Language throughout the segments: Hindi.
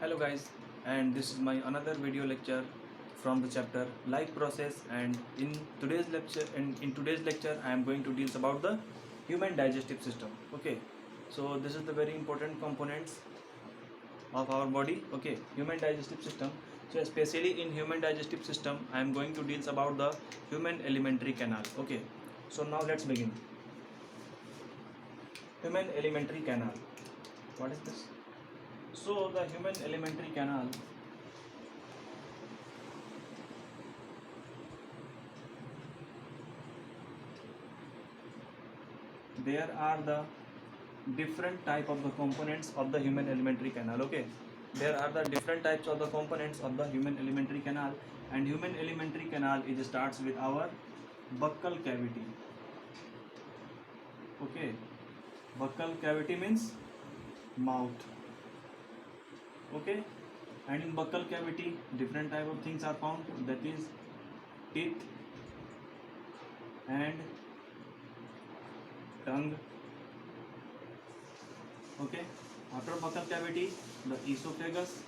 Hello guys, and this is my another video lecture from the chapter life process. And in today's lecture I am going to deal about the human digestive system. Okay, so this is the very important components of our body. Okay, human digestive system. So especially in human digestive system I am going to deal about the human alimentary canal. Okay, so now let's begin. Human alimentary canal, what is this? So the human alimentary canal, there are the different type of the components of the human alimentary canal. Okay, there are the different types of the components of the human alimentary canal, and human alimentary canal it starts with our buccal cavity. Okay, buccal cavity means mouth. Okay, and in buccal cavity different type of things are found, that is teeth and tongue. Okay, after buccal cavity the esophagus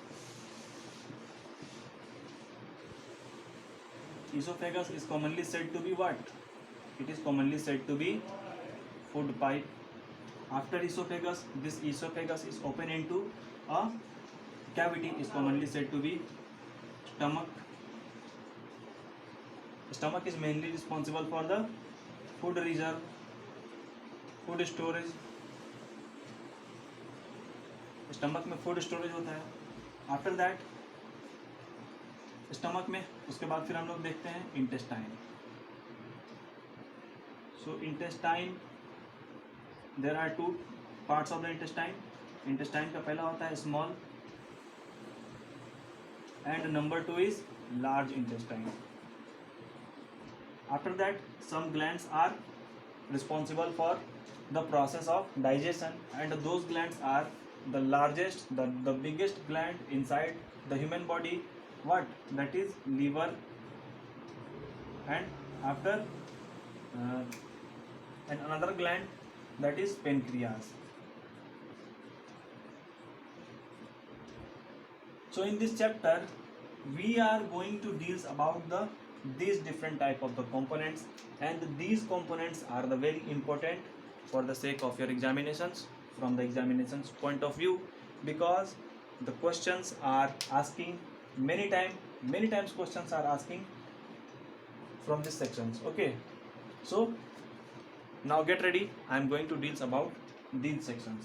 is commonly said to be what? It is commonly said to be food pipe. After esophagus, this esophagus is open into a cavity is commonly said to be stomach. Stomach is mainly responsible for the food reserve, food storage. Stomach में फूड स्टोरेज होता है. आफ्टर दैट स्टमक में उसके बाद फिर हम लोग देखते हैं intestine. So intestine there are two parts of the intestine. Intestine का पहला होता है small and number 2 is large intestine. After that some glands are responsible for the process of digestion, and those glands are the largest, the biggest gland inside the human body. What? That is liver. And after and another gland, that is pancreas. So in this chapter we are going to deal about these different type of the components, and these components are the very important for the sake of your examinations, from the examinations point of view, because the questions are asking many times questions are asking from these sections. Okay, so now get ready, I am going to deal about these sections.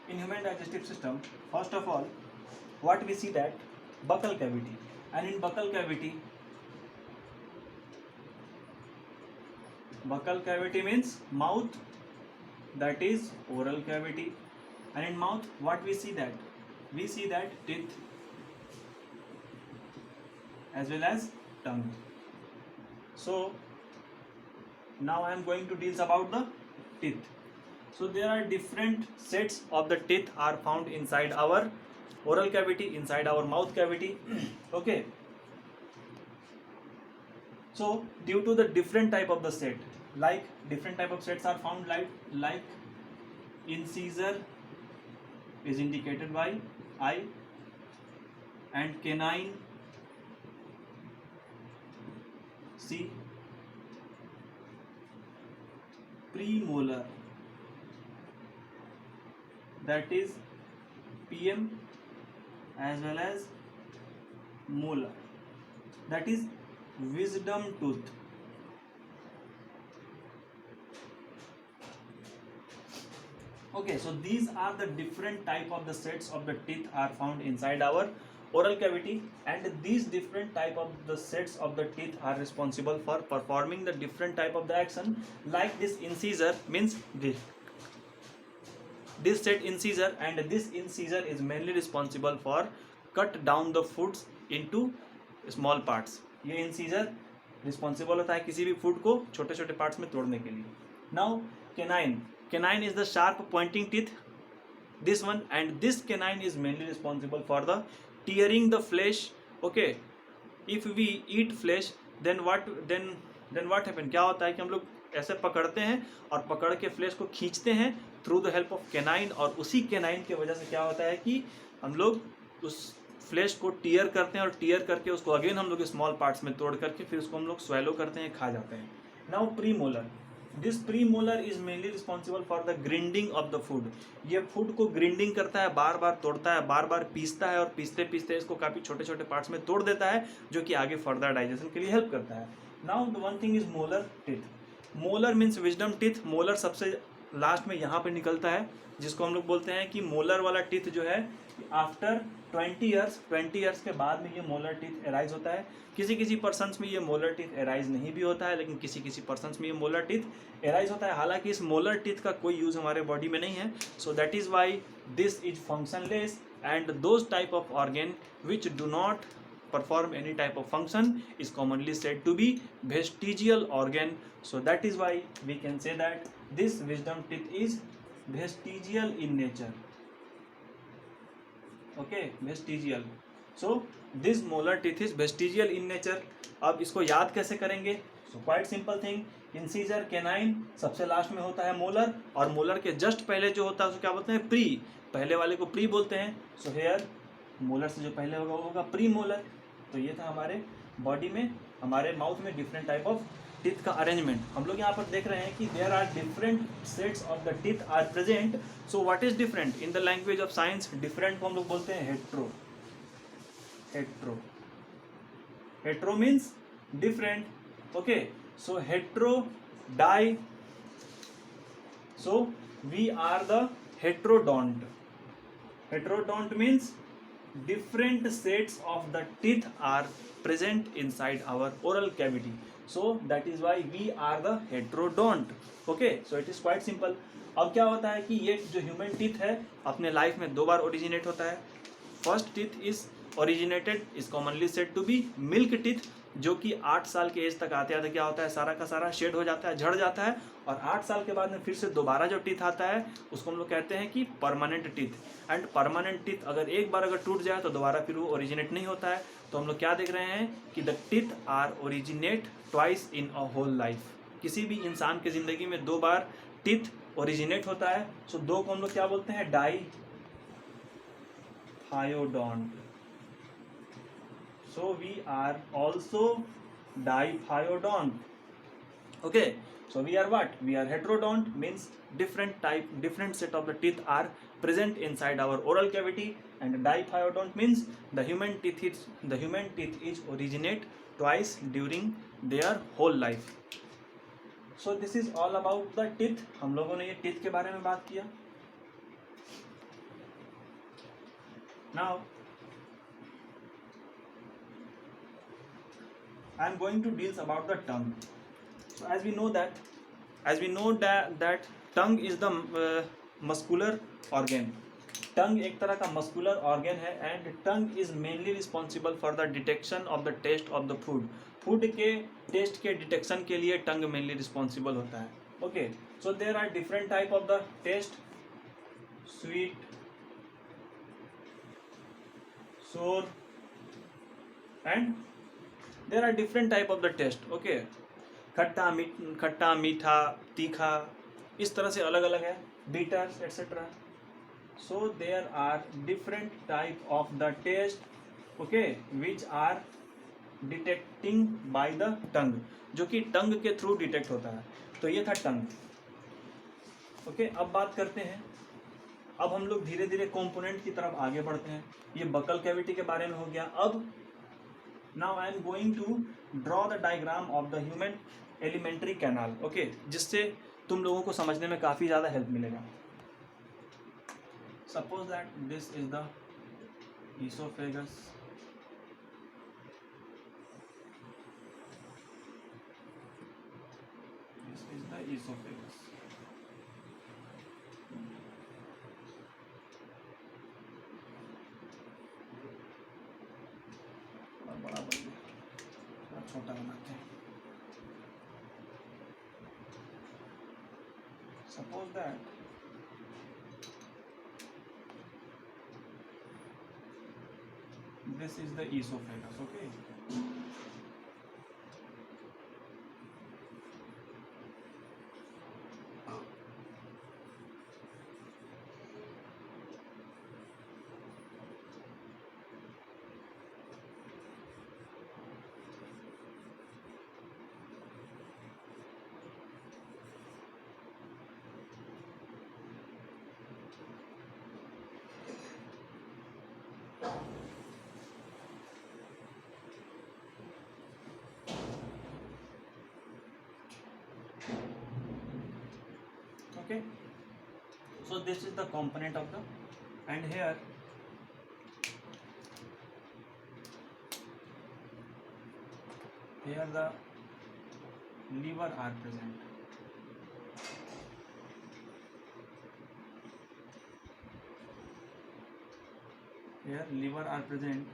In human digestive system, first of all, what we see that buccal cavity, and in buccal cavity means mouth, that is oral cavity. And in mouth what we see that teeth as well as tongue. So now I am going to deal about the teeth. So there are different sets of the teeth are found inside our oral cavity, inside our mouth cavity. Okay, so due to the different type of the set, like different type of sets are found, like incisor is indicated by I, and canine, C, premolar, that is PM, as well as molar, that is wisdom tooth. Okay, so these are the different type of the sets of the teeth are found inside our oral cavity, and these different type of the sets of the teeth are responsible for performing the different type of the action. Like this incisor means this set incisor, and this incisor is mainly responsible for cut down the foods into small parts. ये incisor responsible होता है किसी भी फूड को छोटे छोटे पार्ट्स में तोड़ने के लिए. Now canine is the sharp pointing teeth, this one, and this canine is mainly responsible for the tearing the flesh. Okay, if we eat flesh then what happen, क्या होता है कि हम लोग ऐसे पकड़ते हैं और पकड़ के फ्लैश को खींचते हैं through the help of canine, और उसी कैनाइन की वजह से क्या होता है कि हम लोग उस फ्लैश को टीयर करते हैं और टीयर करके उसको अगेन हम लोग स्मॉल पार्ट्स में तोड़ करके फिर उसको हम लोग स्वेलो करते हैं, खा जाते हैं. Now premolar, this premolar is mainly responsible for the grinding of the food. ये फूड को ग्रिंडिंग करता है, बार बार तोड़ता है, बार बार पीसता है और पीसते पीसते इसको काफ़ी छोटे छोटे पार्ट्स में तोड़ देता है, जो कि आगे फर्दर डाइजेशन के लिए हेल्प करता है. Now the one thing is molar teeth. Molar means wisdom teeth. Molar सबसे लास्ट में यहाँ पे निकलता है, जिसको हम लोग बोलते हैं कि मोलर वाला टीथ जो है आफ्टर 20 ईयर्स के बाद में ये मोलर टीथ एराइज होता है. किसी किसी पर्सन्स में ये मोलर टीथ एराइज नहीं भी होता है, लेकिन किसी किसी पर्सन्स में ये मोलर टीथ एराइज होता है. हालांकि इस मोलर टीथ का कोई यूज हमारे बॉडी में नहीं है. So that is why this is functionless, and those type of organ which do not perform any type of function is commonly said to be vestigial organ. So that is why we can say that this wisdom teeth is vestigial in nature. Okay, vestigial. So this molar teeth is vestigial in nature. अब इसको याद कैसे करेंगे? So quite simple thing. Incisor canine सबसे लास्ट में होता है मोलर, और मोलर के जस्ट पहले जो होता है उसको क्या बोलते हैं? प्री. पहले वाले को प्री बोलते हैं. सो हेयर मोलर से जो पहले होगा वो होगा प्री मोलर. तो ये था हमारे बॉडी में, हमारे माउथ में डिफरेंट टाइप ऑफ टीथ का अरेंजमेंट. हम लोग यहाँ पर देख रहे हैं कि there are different sets of the teeth are present. So what is different in the language of science? Different को हम लोग बोलते हैं hetero. Hetero, hetero means different. Okay, so hetero di. So we are the heterodont. Heterodont means different sets of the teeth are present inside our oral cavity. So that is why we are the heterodont. Okay, so it is quite simple. अब क्या होता है कि ये जो ह्यूमन टीथ है अपने लाइफ में 2 बार ओरिजिनेट होता है. First teeth is originated is commonly said to be milk teeth, जो कि 8 साल के एज तक आते आते क्या होता है, सारा का सारा शेड हो जाता है, झड़ जाता है, और 8 साल के बाद में फिर से दोबारा जो टीथ आता है उसको हम लोग कहते हैं कि permanent teeth. And permanent teeth अगर एक बार अगर टूट जाए तो दोबारा फिर वो ओरिजिनेट नहीं होता है. तो हम लोग क्या देख रहे हैं कि the teeth are originate twice in a whole life. किसी भी इंसान की जिंदगी में 2 बार टीथ ओरिजिनेट होता है. सो 2 को हम लोग क्या बोलते हैं? Die थायोडोंट. So we are also diphyodont. Okay, so we are what? We are heterodont, means different set of the teeth are present inside our oral cavity, and diphyodont means the human teeth is originate twice during their whole life. So this is all about the teeth. हम लोगों ने ये teeth के बारे में बात किया. Now I am going to deal about the tongue. So as we know that tongue is the muscular organ. Tongue एक तरह का muscular organ है, and tongue is mainly responsible for the detection of the taste of the food. Food के taste के detection के लिए tongue mainly responsible होता है. Okay, so there are different type of the taste: sweet, sour, and there are different type of the taste. Okay, खट्टा मीठा तीखा, इस तरह से अलग अलग है, bitters etc. So there are different type of the taste, okay, which are detecting by the tongue, जो कि टंग के थ्रू डिटेक्ट होता है. तो ये था टंग. ओके, अब बात करते हैं, अब हम लोग धीरे धीरे कंपोनेंट की तरफ आगे बढ़ते हैं. ये बकल कैविटी के बारे में हो गया. अब now I am going to draw the diagram of the human elementary canal. okay, जिससे तुम लोगों को समझने में काफ़ी ज़्यादा हेल्प मिलेगा. suppose that this is the esophagus, this is the esophagus. और बड़ा बन गया, थोड़ा छोटा बनाते हैं. suppose that this is the esophagus. Okay. Okay, so this is the component of the, and here the liver are present. Here liver are present.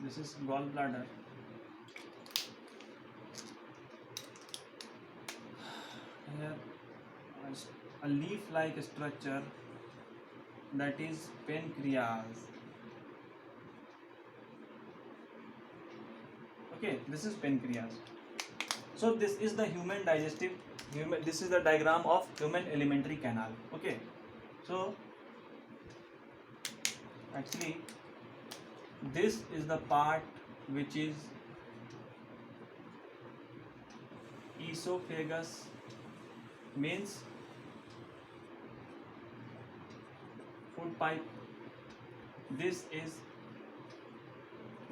This is gallbladder. Here a leaf-like structure, that is pancreas. Okay, this is pancreas. So this is the this is the diagram of human alimentary canal. Okay, so actually this is the part which is esophagus, means food pipe. This is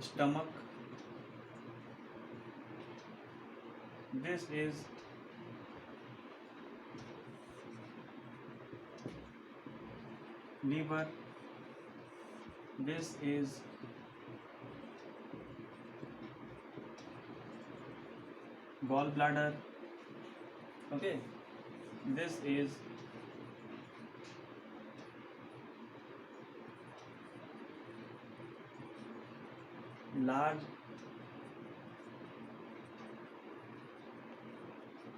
stomach. This is liver. This is gallbladder. Okay, this is large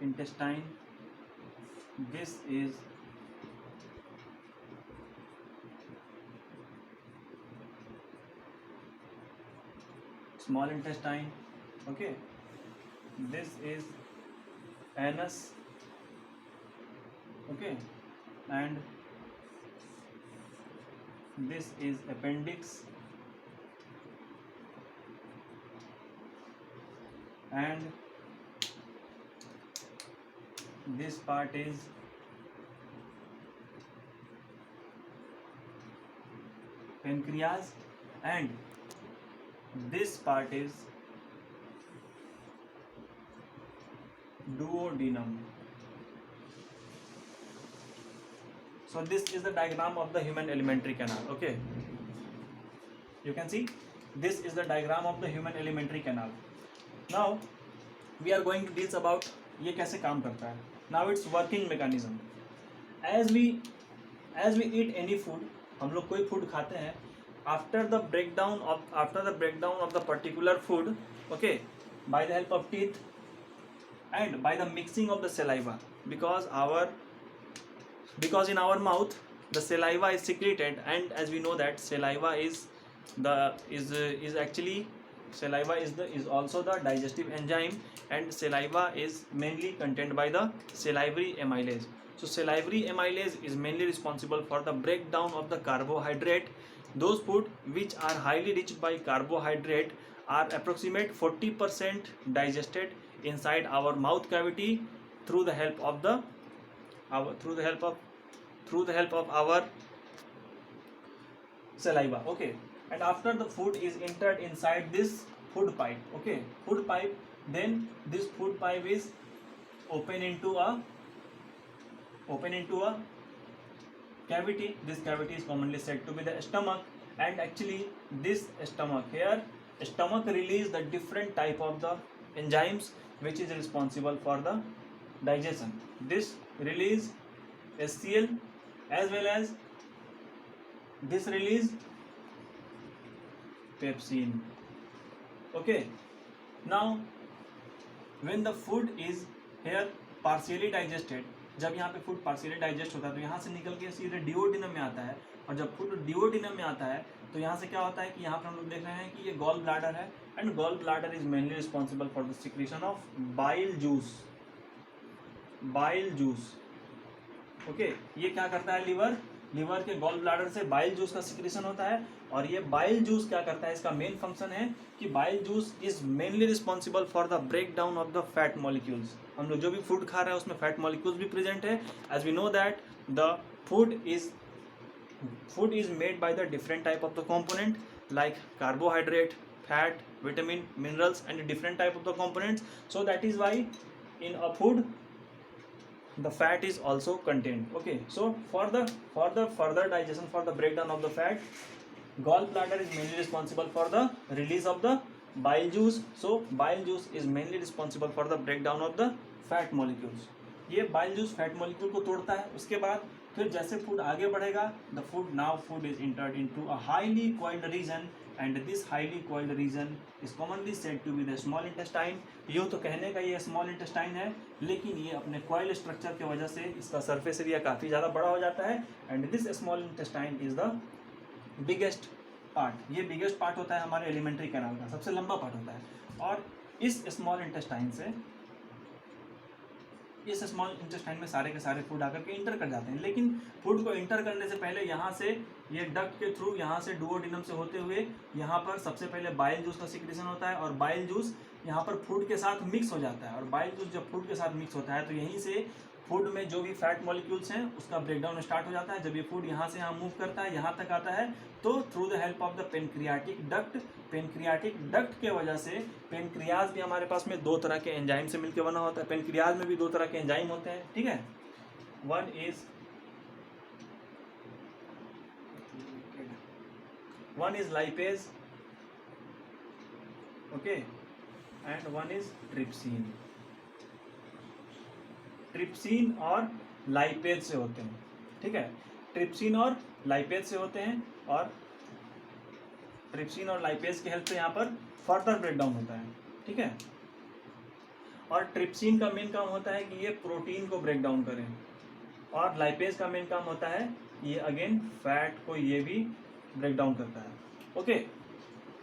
intestine. This is small intestine. Okay, this is anus. Okay, and this is appendix, and this part is pancreas, and this part is duodenum. So this is the diagram of the human alimentary canal. Okay, you can see this is the diagram of the human alimentary canal. Now we are going to deal about ये कैसे काम करता है. Now its working mechanism. As we eat any food, हम लोग कोई food खाते हैं, after the breakdown of the particular food, okay, by the help of teeth and by the mixing of the saliva, because in our mouth the saliva is secreted, and as we know that saliva is also the digestive enzyme, and saliva is mainly contained by the salivary amylase. So salivary amylase is mainly responsible for the breakdown of the carbohydrate. Those food which are highly rich by carbohydrate are approximate 40% digested inside our mouth cavity through the help of our saliva. Okay, and after the food is entered inside this food pipe, okay, then this food pipe is open into a cavity. This cavity is commonly said to be the stomach, and actually this stomach release the different type of the enzymes which is responsible for the digestion. This release HCl as well as this release pepsin. Okay, now when the food is here partially digested, जब यहाँ पे फूड पार्शियली डाइजेस्ट होता है तो यहाँ से निकल के सीधे डिओडिनम में आता है, और जब फूड डिओडिनम में आता है तो यहाँ से क्या होता है कि यहाँ पर हम लोग देख रहे हैं कि ये गॉल ब्लैडर है, and gall bladder is mainly responsible for the secretion of bile juice. Bile juice, okay, ये क्या करता है, लिवर के गॉल ब्लैडर से बाइल जूस का सिक्रीशन होता है, और ये बाइल जूस क्या करता है, इसका मेन फंक्शन है कि bile juice is mainly responsible for the break down of the fat molecules. हम लोग जो भी फूड खा रहे हैं उसमें फैट मॉलिक्यूल्स भी प्रेजेंट है। As we know that the food is made by the different type of the component like carbohydrate, fat, vitamin, minerals, and different type of the components. So that is why in a food the fat is also contained. Okay, so for the further digestion, for the breakdown of the fat, gallbladder is mainly responsible for the release of the bile juice. So bile juice is mainly responsible for the breakdown of the fat molecules. ये बाइल जूस फैट मॉलिक्यूल को तोड़ता है। उसके बाद फिर जैसे फूड आगे बढ़ेगा, the food is entered into a highly coiled region, and this highly coiled region is commonly said to be the small intestine. यूँ तो कहने का ये स्मॉल इंटेस्टाइन है, लेकिन ये अपने कॉइल स्ट्रक्चर की वजह से इसका सरफेस एरिया काफ़ी ज़्यादा बड़ा हो जाता है, and this small intestine is the biggest part. ये बिगेस्ट पार्ट होता है हमारे एलिमेंट्री कैनाल का, सबसे लंबा पार्ट होता है। और इस स्मॉल इंटेस्टाइन में सारे के सारे फूड आकर के इंटर कर जाते हैं, लेकिन फूड को इंटर करने से पहले यहाँ से ये डक्ट के थ्रू यहाँ से डुओडेनम से होते हुए यहाँ पर सबसे पहले बाइल जूस का सिक्रेशन होता है, और बाइल जूस यहाँ पर फूड के साथ मिक्स हो जाता है। और बाइल जूस जब फूड के साथ मिक्स होता है तो यहीं से फूड में जो भी फैट मॉलिक्यूल्स हैं उसका ब्रेकडाउन स्टार्ट हो जाता है। जब ये फूड यहाँ से यहाँ मूव करता है, यहाँ तक आता है, तो through the help of the pancreatic duct के वजह से, पेनक्रियाज भी हमारे पास में दो तरह के एंजाइम से मिलकर बना होता है। पेनक्रियाज में भी दो तरह के एंजाइम होते हैं, ठीक है। One is lipase, okay, and one is trypsin. Trypsin और लाइपेज से होते हैं, ठीक है। ट्रिप्सिन और लाइपेज से होते हैं, और ट्रिप्सिन और लाइपेज की हेल्प से यहाँ पर फर्दर ब्रेकडाउन होता है, ठीक है। और ट्रिप्सिन का मेन काम होता है कि ये प्रोटीन को ब्रेक डाउन करें, और लाइपेज का मेन काम होता है ये अगेन फैट को ये भी ब्रेक डाउन करता है, ओके।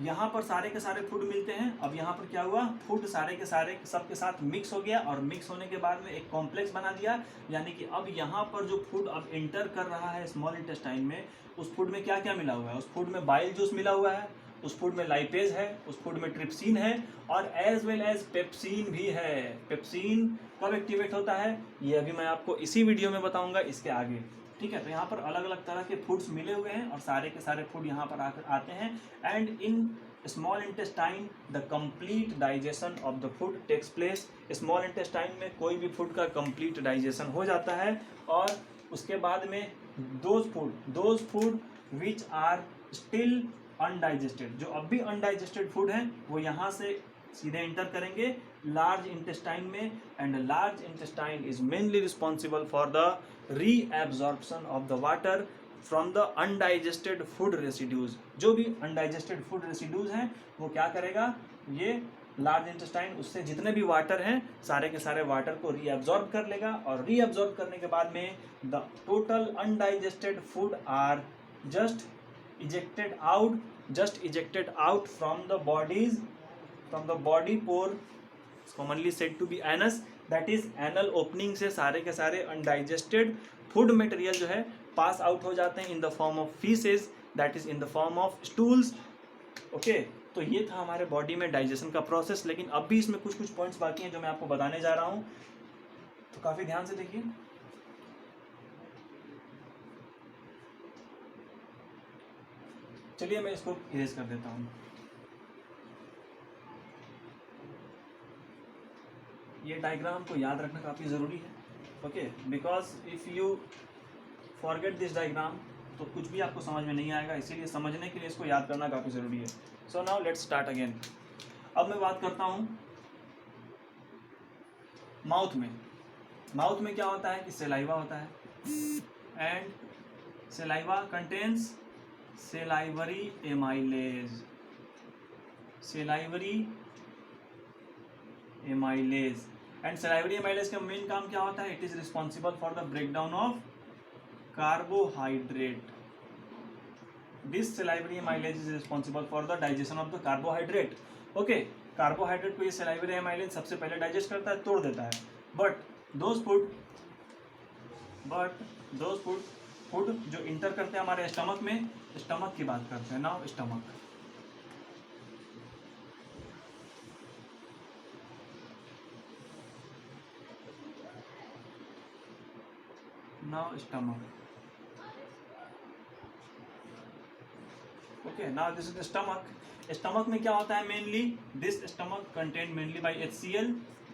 यहाँ पर सारे के सारे फूड मिलते हैं। अब यहाँ पर क्या हुआ, फूड सारे के सारे सबके साथ मिक्स हो गया, और मिक्स होने के बाद में एक कॉम्प्लेक्स बना दिया। यानी कि अब यहाँ पर जो फूड अब इंटर कर रहा है स्मॉल इंटेस्टाइन में, उस फूड में क्या क्या मिला हुआ है, उस फूड में बाइल जूस मिला हुआ है, उस फूड में लाइपेज है, उस फूड में ट्रिप्सिन है, और एज वेल एज पेप्सिन भी है। पेप्सिन कब एक्टिवेट होता है ये अभी मैं आपको इसी वीडियो में बताऊंगा इसके आगे, ठीक है। तो यहाँ पर अलग अलग तरह के फूड्स मिले हुए हैं, और सारे के सारे फूड यहाँ पर आकर आते हैं, and in small intestine the complete digestion of the food takes place. Small intestine में कोई भी फूड का कंप्लीट डाइजेशन हो जाता है, और उसके बाद में those food which are still undigested, जो अब भी अनडाइजेस्टेड फूड हैं, वो यहाँ से सीधे इंटर करेंगे लार्ज इंटेस्टाइन में, and large intestine is mainly responsible for the reabsorption of the water from the undigested food residues. जो भी अनडाइजेस्टेड फूड रेसिड्यूज हैं वो क्या करेगा, ये लार्ज इंटेस्टाइन उससे जितने भी वाटर हैं सारे के सारे वाटर को रीअब्जॉर्ब कर लेगा, और रीअब्जॉर्ब करने के बाद में the total undigested food are just ejected out from the body pore, commonly said to be anus, that is anal opening से सारे के सारे undigested food material जो है पास आउट हो जाते हैं in the form of faeces, that is in the form of stools, okay. तो ये था हमारे बॉडी में डाइजेशन का प्रोसेस, लेकिन अब भी इसमें कुछ पॉइंट्स बाकी हैं जो मैं आपको बताने जा रहा हूँ, तो काफ़ी ध्यान से देखिए। चलिए मैं इसको इरेज कर देता हूँ। ये डायग्राम को याद रखना काफ़ी ज़रूरी है, okay, because if you forget this diagram तो कुछ भी आपको समझ में नहीं आएगा, इसीलिए समझने के लिए इसको याद करना काफ़ी ज़रूरी है। So now let's start again. अब मैं बात करता हूँ माउथ में क्या होता है कि सेलाइवा होता है, and saliva contains salivary amylase, and salivary amylase का मेन काम क्या होता है, it is responsible for the breakdown of carbohydrate, this salivary amylase is responsible for the digestion of the carbohydrate. Okay, carbohydrate को ये सलाइवरी एमाइलेज सबसे पहले डाइजेस्ट करता है, तोड़ देता है। बट दोज फूड जो इंटर करते हैं हमारे स्टमक में, स्टमक की बात करते हैं now. Stomach, okay, now this is the stomach. Stomach में क्या होता है mainly, this stomach contain mainly by HCl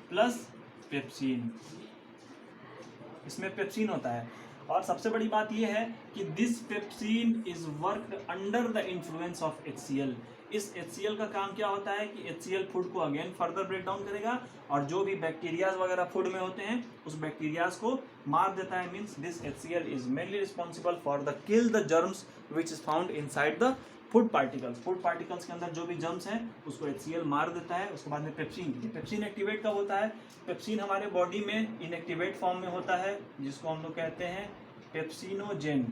plus pepsin. इसमें पेप्सिन होता है, और सबसे बड़ी बात यह है कि this pepsin is worked under the influence of HCl। इस HCl का काम क्या होता है कि HCl फूड को अगेन फर्दर ब्रेक डाउन करेगा, और जो भी बैक्टीरियाज वगैरह फूड में होते हैं उस बैक्टीरियाज को मार देता है। Means this HCl is mainly responsible for the kill the germs which is found inside the food particles. Food particles के अंदर जो भी जर्म्स हैं उसको HCl मार देता है। उसके बाद में पेप्सिन एक्टिवेट कब होता है, पेप्सिन हमारे बॉडी में इनएक्टिवेट फॉर्म में होता है, जिसको हम लोग कहते हैं pepsinogen.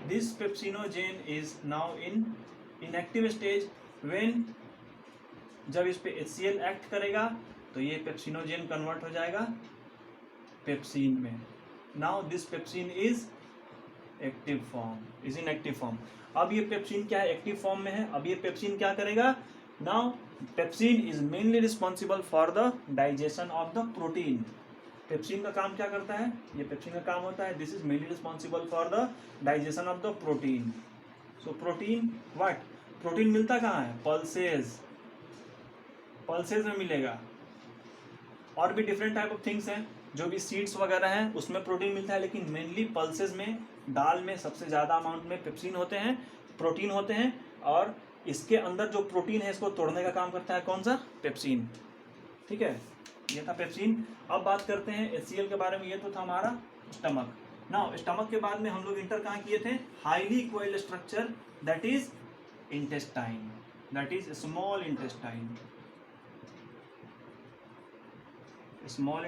This pepsinogen is now in inactive stage when, जब इस पे HCl एक्ट करेगा तो ये पेप्सिनोजेन कन्वर्ट हो जाएगा पेप्सिन में। Now this pepsin is active form, is in active form. अब ये पेप्सिन क्या है, एक्टिव फॉर्म में है। अब ये पेप्सिन क्या करेगा, now pepsin is mainly responsible for the digestion of the protein. Pepsin का काम क्या करता है, ये पेप्सिन का काम होता है, this is mainly responsible for the digestion of the protein. So protein what, protein मिलता कहाँ है, पल्सेस, पल्सेस में मिलेगा। और भी डिफरेंट टाइप ऑफ थिंग्स हैं, जो भी सीड्स वगैरह हैं उसमें प्रोटीन मिलता है, लेकिन मेनली पल्सेस में, दाल में सबसे ज़्यादा अमाउंट में पेप्सिन होते हैं, प्रोटीन होते हैं। और इसके अंदर जो प्रोटीन है इसको तोड़ने का काम करता है कौन सा, पेप्सिन। ठीक है, ये था पेप्सिन। अब बात करते हैं HCl के बारे में। ये तो था हमारा स्टमक। नाउ स्टमक के बाद में हम लोग इंटर कहाँ किए थे, highly coiled structure that is intestine, that is small intestine. Small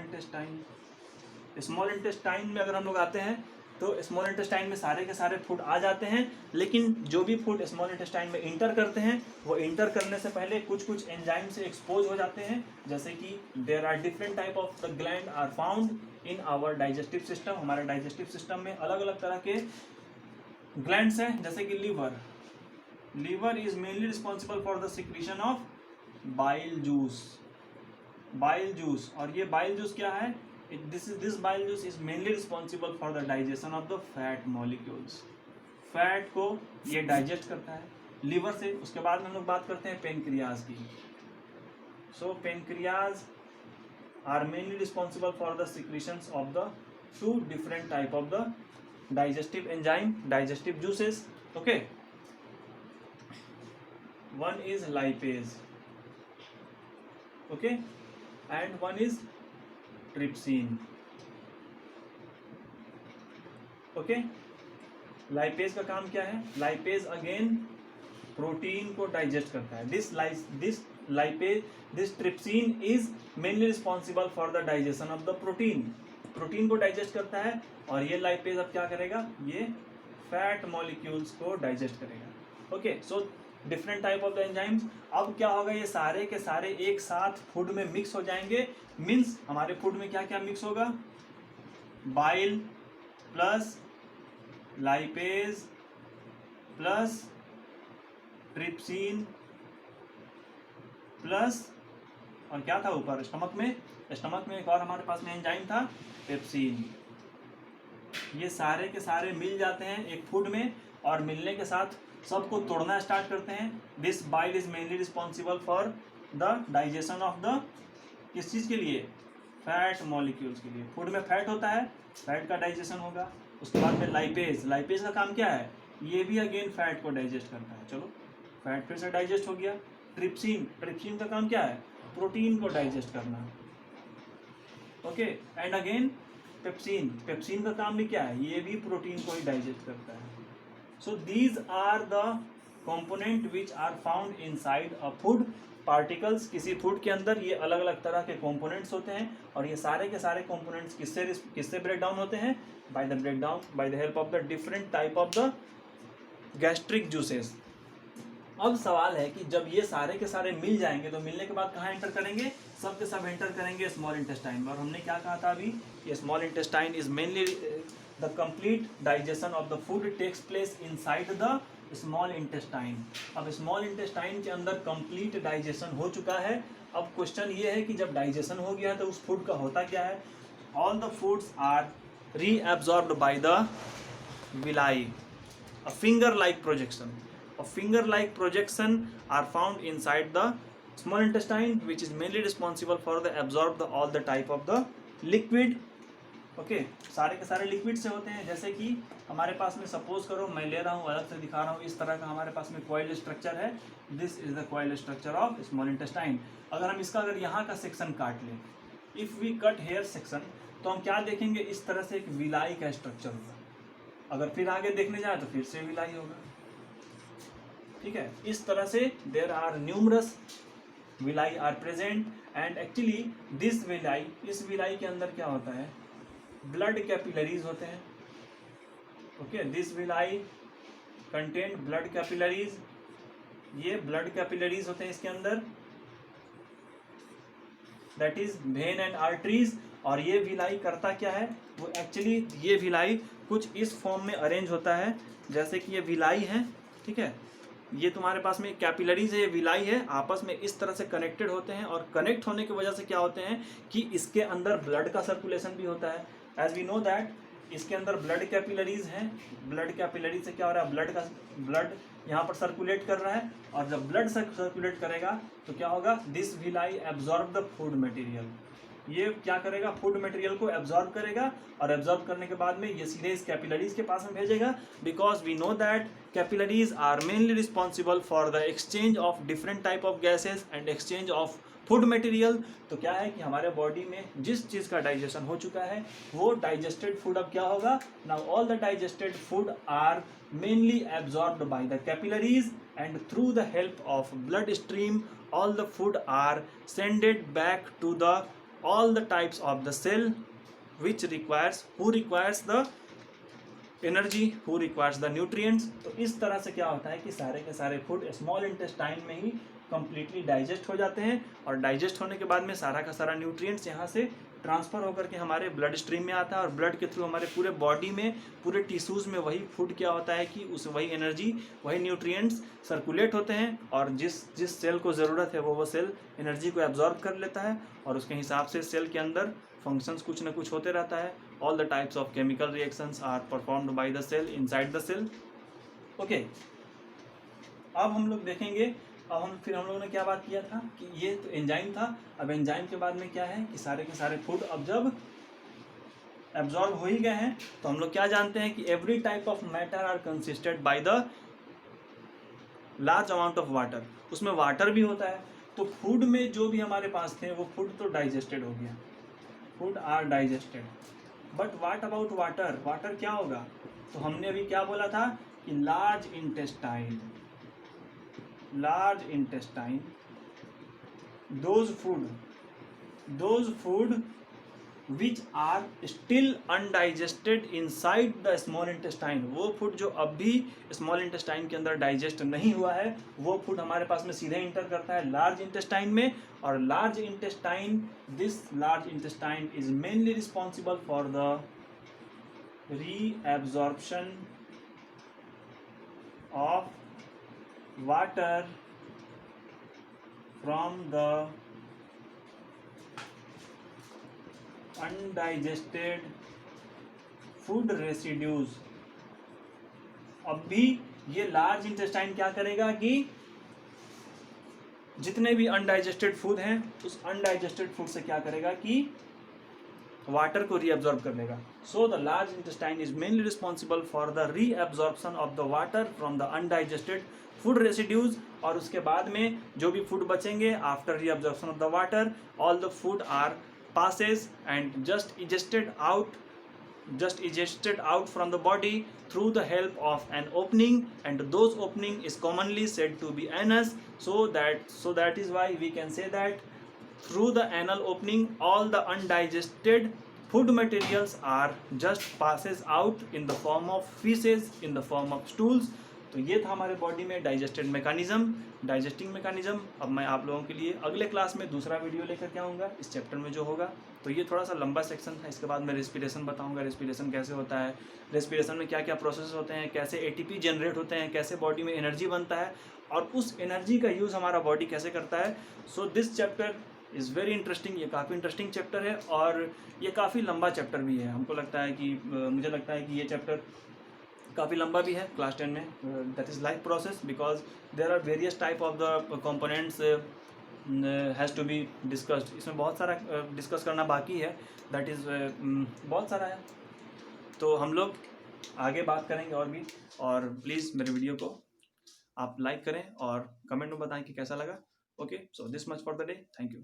intestine में अगर हम लोग आते हैं तो स्मॉल इंटेस्टाइन में सारे के सारे फूड आ जाते हैं, लेकिन जो भी फूड स्मॉल इंटेस्टाइन में इंटर करते हैं वो इंटर करने से पहले कुछ एंजाइम से एक्सपोज हो जाते हैं। जैसे कि there are different type of the gland are found in our digestive system. हमारे डाइजेस्टिव सिस्टम में अलग अलग तरह के ग्लैंड्स हैं, जैसे कि liver is mainly responsible for the secretion of bile juice. और ये बाइल जूस क्या है, this bile juice is mainly responsible for the digestion of the fat molecules। Fat को ये डाइजेस्ट करता है लीवर से। उसके बाद में हम लोग बात करते हैं पेनक्रियाज की। So pancreas are mainly responsible for the secretions of the two different type of the digestive enzyme, digestive juices. Okay, one is lipase, okay, and one is trypsin. Okay, lipase का काम क्या है, लाइपेज अगेन प्रोटीन को डाइजेस्ट करता है। This trypsin is mainly responsible for the digestion of the protein को डाइजेस्ट करता है। और ये लाइपेज अब क्या करेगा, ये फैट मॉलिक्यूल्स को डाइजेस्ट करेगा। Okay, so different type of the enzymes. अब क्या होगा, ये सारे के सारे एक साथ फूड में मिक्स हो जाएंगे। मीन्स हमारे फूड में क्या क्या मिक्स होगा, bile plus lipase plus trypsin plus, और क्या था ऊपर स्टमक में एक और हमारे पास में एंजाइम था, पेप्सिन। ये सारे के सारे मिल जाते हैं एक फूड में, और मिलने के साथ सबको तोड़ना स्टार्ट करते हैं। This bile is mainly responsible for the digestion of the, किस चीज़ के लिए, फैट मॉलिक्यूल्स के लिए। फूड में फैट होता है, फैट का डाइजेशन होगा। उसके बाद में लाइपेज का काम क्या है, ये भी अगेन फैट को डाइजेस्ट करता है। चलो, फैट फिर से डाइजेस्ट हो गया। ट्रिप्सिन का काम क्या है, प्रोटीन को डाइजेस्ट करना। ओके, एंड अगेन पेप्सिन का काम भी क्या है, ये भी प्रोटीन को ही डाइजेस्ट करता है। So these are the component which are found inside a food particles. किसी फूड के अंदर ये अलग अलग तरह के कंपोनेंट्स होते हैं, और ये सारे के सारे कंपोनेंट्स किससे ब्रेक डाउन होते हैं, by the help of the different type of the gastric juices. अब सवाल है कि जब ये सारे के सारे मिल जाएंगे तो मिलने के बाद कहाँ एंटर करेंगे, सब के सब एंटर करेंगे स्मॉल इंटेस्टाइन में। और हमने क्या कहा था अभी, ये small intestine is mainly the complete digestion of the food takes place inside the small intestine. अब स्मॉल इंटेस्टाइन के अंदर कंप्लीट डाइजेशन हो चुका है। अब क्वेश्चन ये है कि जब डाइजेशन हो गया है तो उस फूड का होता क्या है, all the foods are reabsorbed by the villi, a finger-like projection. A finger-like projection are found inside the small intestine, which is mainly responsible for the absorb the all the type of the liquid. Okay सारे के सारे लिक्विड से होते हैं। जैसे कि हमारे पास में सपोज करो मैं ले रहा हूँ, अलग से दिखा रहा हूँ, इस तरह का हमारे पास में कॉइल स्ट्रक्चर है। This is the coil structure of small intestine. अगर हम इसका अगर यहाँ का सेक्शन काट लें, if we cut here section, तो हम क्या देखेंगे, इस तरह से एक विलाई का स्ट्रक्चर होगा। अगर फिर आगे देखने जाए तो फिर से विलाई होगा। ठीक है, इस तरह से there are numerous villi are present and actually this villi, इस विलाई के अंदर क्या होता है, ब्लड कैपिलरीज होते हैं। Okay, this villi contain blood capillaries, ये ब्लड कैपिलरीज होते हैं इसके अंदर, that is vein and arteries. और ये विलाई करता क्या है, वो एक्चुअली ये विलाई कुछ इस फॉर्म में अरेंज होता है, जैसे कि ये विलाई है। ठीक है, ये तुम्हारे पास में कैपिलरीज है, ये विलाई है, आपस में इस तरह से कनेक्टेड होते हैं। और कनेक्ट होने की वजह से क्या होते हैं कि इसके अंदर ब्लड का सर्कुलेशन भी होता है। एज वी नो दैट इसके अंदर ब्लड कैपिलरीज हैं। ब्लड कैपिलरीज से क्या हो रहा है, ब्लड यहाँ पर सर्कुलेट कर रहा है। और जब ब्लड सर्कुलेट करेगा तो क्या होगा, this villi absorb the food material. ये क्या करेगा, फूड मटेरियल को एब्जॉर्ब करेगा, और एब्जॉर्ब करने के बाद में ये सीधे इस कैपिलरीज के पास में भेजेगा। Because we know that capillaries are mainly responsible for the exchange of different type of gases and exchange of food material. तो क्या है कि हमारे बॉडी में जिस चीज़ का डाइजेशन हो चुका है वो डाइजेस्टेड फूड अब क्या होगा, now all the digested food are mainly absorbed by the capillaries and through the help of blood stream all the food are sended back to the all the types of the cell which requires, who requires the energy, who requires the nutrients। तो इस तरह से क्या होता है कि सारे के सारे फूड स्मॉल इंटेस्टाइन में ही कंप्लीटली डाइजेस्ट हो जाते हैं। और डाइजेस्ट होने के बाद में सारा का सारा न्यूट्रिएंट्स यहाँ से ट्रांसफ़र होकर के हमारे ब्लड स्ट्रीम में आता है, और ब्लड के थ्रू हमारे पूरे बॉडी में, पूरे टिश्यूज़ में वही फूड क्या होता है कि उस वही एनर्जी, वही न्यूट्रिएंट्स सर्कुलेट होते हैं। और जिस सेल को ज़रूरत है वो सेल एनर्जी को एब्जॉर्ब कर लेता है, और उसके हिसाब से सेल के अंदर फंक्शंस कुछ ना कुछ होते रहता है। All the types of chemical reactions are performed by the cell inside the cell. Okay, अब हम लोग देखेंगे, फिर हम लोगों ने क्या बात किया था कि ये तो एंजाइम था। अब एंजाइम के बाद में क्या है कि सारे के सारे फूड अब जब एब्जॉर्ब हो ही गए हैं तो हम लोग क्या जानते हैं कि every type of matter are consisted by the large amount of water. उसमें वाटर भी होता है। तो फूड में जो भी हमारे पास थे वो फूड तो डाइजेस्टेड हो गया, food are digested. But what about water, water क्या होगा, तो हमने अभी क्या बोला था कि large intestine, those food which are still undigested inside the small intestine, वो फूड जो अब भी स्मॉल इंटेस्टाइन के अंदर डाइजेस्ट नहीं हुआ है वो फूड हमारे पास में सीधे इंटर करता है लार्ज इंटेस्टाइन में। और large intestine, this large intestine is mainly responsible for the reabsorption of water from the undigested food residues। अब भी ये लार्ज इंटेस्टाइन क्या करेगा कि जितने भी अनडाइजेस्टेड फूड हैं उस अनडाइजेस्टेड फूड से क्या करेगा कि वाटर को रीअब्जॉर्ब कर लेगा। So the large intestine is mainly responsible for the reabsorption of the water from the undigested food residues. और उसके बाद में जो भी फूड बचेंगे after reabsorption of the water, all the food are passes and just ejected out from the body through the help of an opening, and those opening is commonly said to be anus. So that is why we can say that through the anal opening all the undigested food materials are just passes out in the form of feces, in the form of stools. तो ये था हमारे बॉडी में डाइजेस्टिंग मैकेनिज्म। अब मैं आप लोगों के लिए अगले क्लास में दूसरा वीडियो लेकर के आऊँगा इस चैप्टर में जो होगा। तो ये थोड़ा सा लंबा सेक्शन था। इसके बाद मैं रेस्पिरेशन बताऊँगा, रेस्पिरेशन कैसे होता है, रेस्पिरेशन में क्या क्या प्रोसेस होते हैं, कैसे एटीपी जनरेट होते हैं, कैसे बॉडी में एनर्जी बनता है और उस एनर्जी का यूज़ हमारा बॉडी कैसे करता है। So this chapter is very interesting. ये काफ़ी इंटरेस्टिंग चैप्टर है और ये काफ़ी लंबा चैप्टर भी है। हमको लगता है कि मुझे लगता है कि ये चैप्टर काफ़ी लंबा भी है क्लास 10 में। That is life process because there are various type of the components has to be discussed. इसमें बहुत सारा डिस्कस करना बाकी है। दैट इज़ बहुत सारा है। तो हम लोग आगे बात करेंगे और भी। और प्लीज़ मेरे वीडियो को आप लाइक करें और कमेंट में बताएं कि कैसा लगा। Okay, so this much for the day. Thank you.